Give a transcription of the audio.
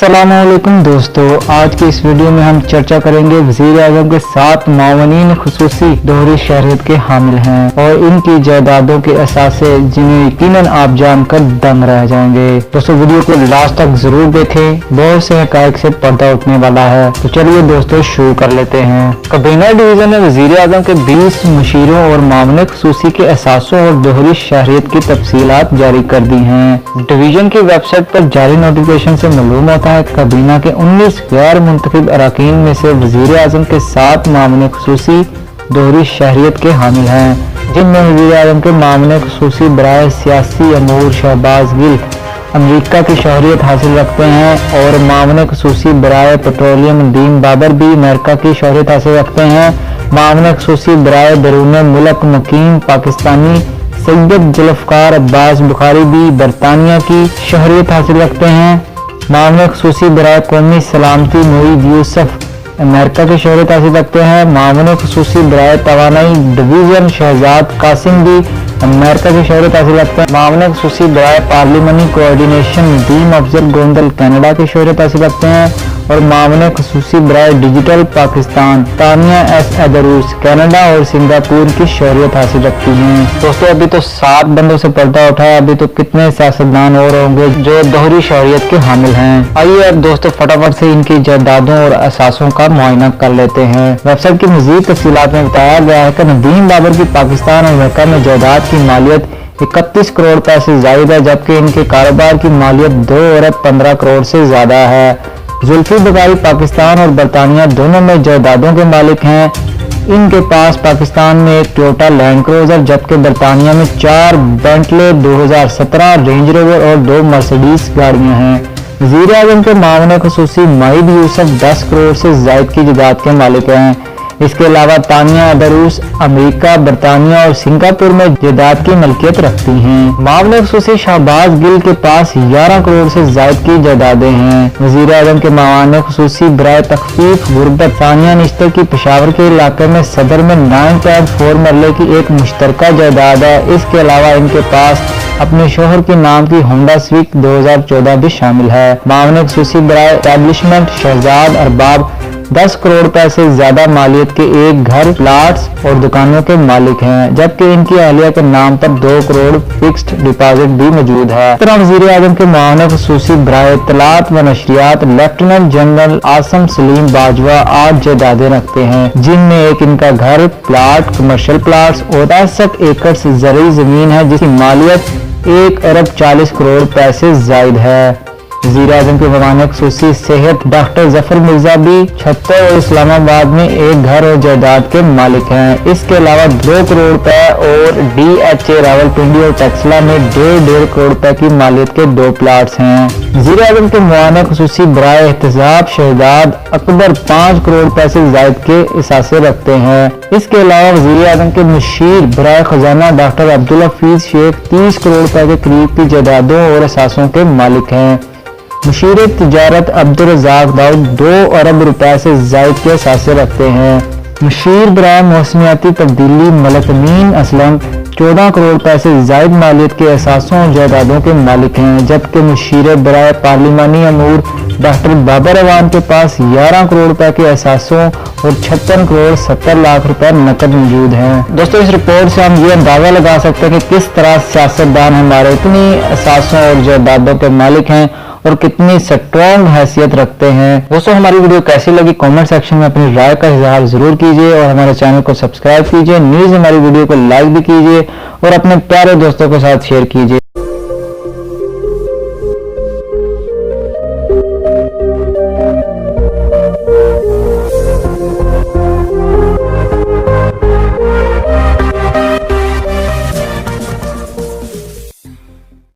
अस्सलामुअलैकुम दोस्तों, आज की इस वीडियो में हम चर्चा करेंगे वज़ीर आज़म के 7 मावनीन खुसूसी दोहरी शहरियत के हामिल हैं और इनकी जायदादों के असासे जिन्हें यकीनन आप जानकर दंग रह जाएंगे। दोस्तों वीडियो को लास्ट तक जरूर देखें, बहुत से हकायक से पर्दा उठने वाला है। तो चलिए दोस्तों शुरू कर लेते हैं। काबीना डिवीजन ने वज़ीर आज़म के 20 मुशीरों और मामले खुसूसी के असासों और दोहरी शहरियत की तफसीलात जारी कर दी हैं। डिवीजन की वेबसाइट पर जारी नोटिफिकेशन से मालूम होता है काबीना के 19 गैर मुंतखब अरकान में से वज़ीर आज़म के 7 मामले खुसूसी दोहरी शहरियत के हामिल हैं, जिनमें वज़ीर आज़म के मामले खुसूसी बराए सियासी अमूर शहबाज गिल अमेरिका की शहरियत हासिल रखते हैं और मामले खुसूसी बराए पेट्रोलियम नदीम बाबर भी अमेरिका की शहरियत हासिल रखते हैं। मामले खुसूसी बराए बैरून मुल्क मुकीम पाकिस्तानी सैयद जुल्फ़कार अब्बास बुखारी भी बरतानिया की शहरियत हासिल रखते हैं। मामले खुसूसी बराए कौमी सलामती मोईद यूसुफ अमेरिका की शहरियत हासिल रखते हैं। मामले खुसूसी बराए तवानाई डिवीजन शहजाद कासिम भी अमेरिका की शहरियत हासिल रखते हैं। मामले खुसूसी बराए पार्लिमानी कोऑर्डिनेशन नदीम अफजल गोंदल कनाडा की शहरियत हासिल रखते हैं और मामले खुसूसी बराए digital Pakistan Tania S Aidarus Canada और सिंगापुर की शहरियत हासिल रखती हैं। दोस्तों अभी तो 7 बंदों से पर्दा उठा है, अभी तो कितने सियासतदान और होंगे जो दोहरी शहरियत के हामिल हैं। आइए अब दोस्तों फटाफट से इनकी जायदादों और असासों का मुआयना कर लेते हैं। वेबसाइट की मजीद तफसीलात में बताया गया है कि नदीम बाबर की पाकिस्तान और अमेरिका में जायदाद की मालियत 31 करोड़ रुपए से ज्यादा है, जबकि इनके कारोबार की मालियत 2 अरब 15 करोड़ से ज्यादा है। जुल्फी बुखारी पाकिस्तान और बरतानिया दोनों में जायदादों के मालिक हैं। इनके पास पाकिस्तान में एक टोयोटा लैंड क्रूजर जबकि बरतानिया में 4 बेंटले 2017 रेंज रोवर और 2 मर्सिडीज गाड़ियां हैं। वज़ीर आज़म के मामले खुसूसी मोईद यूसुफ 10 करोड़ से ज़ायद की जायदाद के मालिक हैं। इसके अलावा तानिया अदरूस अमेरिका, बरतानिया और सिंगापुर में जायदाद की मलकियत रखती हैं। मामले खुसूसी शहबाज गिल के पास 11 करोड़ से ज्यादा की जायदादें हैं। वज़ीर आज़म के मामले खुसूसी बराए तखफीफ गुर्बत तानिया निश्तर की पेशावर के इलाके में सदर में 9.4 मरले की एक मुश्तरका जायदाद है। इसके अलावा इनके पास अपने शोहर के नाम की होंडा स्विक 2014 भी शामिल है। मामले खुसूसी बराए एस्टैब्लिशमेंट शहजाद अरबाब 10 करोड़ रुपए से ज्यादा मालियत के एक घर, प्लाट्स और दुकानों के मालिक हैं, जबकि इनकी अहलिया के नाम पर 2 करोड़ फिक्स्ड डिपॉजिट भी मौजूद है। तरह वज़ीर आज़म के मामले खुसूसी बराए इत्तलात व नशरियात लेफ्टिनेंट जनरल आसम सलीम बाजवा 8 जायदादें रखते हैं, जिनमें एक इनका घर, प्लाट, कमर्शियल प्लाट्स और 65 एकड़ से ज़रूरी जमीन है, जिसकी मालियत 1 अरब 40 करोड़ रुपए से ज्यादा है। वज़ीर आज़म के मामले खुसूसी सेहत डॉक्टर जफर मिर्जा भी छत्तर और इस्लामाबाद में एक घर और जायदाद के मालिक हैं। इसके अलावा 2 करोड़ रुपए और DHA रावलपिंडी और टेक्सला में 1.5 करोड़ रुपए की मालियत के 2 प्लाट्स हैं। वज़ीर आज़म के मामले खुसूसी बराए एहतसाब शहजाद अकबर 5 करोड़ रुपए से ज्यादा के असासे रखते हैं। इसके अलावा वज़ीर आज़म के मुशीर बराए खजाना डॉक्टर अब्दुल हफीज शेख 30 करोड़ रुपए के करीब की जायदादों और असासों के मालिक हैं। मुशीर तिजारत अब्दुल रज़ाक दाऊद 2 अरब रुपए से ज़ायद के असासे रखते हैं। मुशीर बराए मौसमियाती तब्दीली मलक अमीन असलम 14 करोड़ रुपए से ज़ायद मालियत के असासों और जायदादों के मालिक हैं, जबकि मुशीर बराए पार्लिमानी अमूर डॉक्टर बाबर अवान के पास 11 करोड़ रुपए के असासों और 56 करोड़ 70 लाख रुपए नकद मौजूद हैं। दोस्तों इस रिपोर्ट से हम ये अंदाजा लगा सकते हैं कि किस तरह सियासतदान हमारे इतनी असासों और जायदादों के मालिक हैं और कितनी स्ट्रॉन्ग हैसियत रखते हैं। दोस्तों हमारी वीडियो कैसी लगी कमेंट सेक्शन में अपनी राय का इजहार जरूर कीजिए और हमारे चैनल को सब्सक्राइब कीजिए। न्यूज़ हमारी वीडियो को लाइक भी कीजिए और अपने प्यारे दोस्तों के साथ शेयर कीजिए।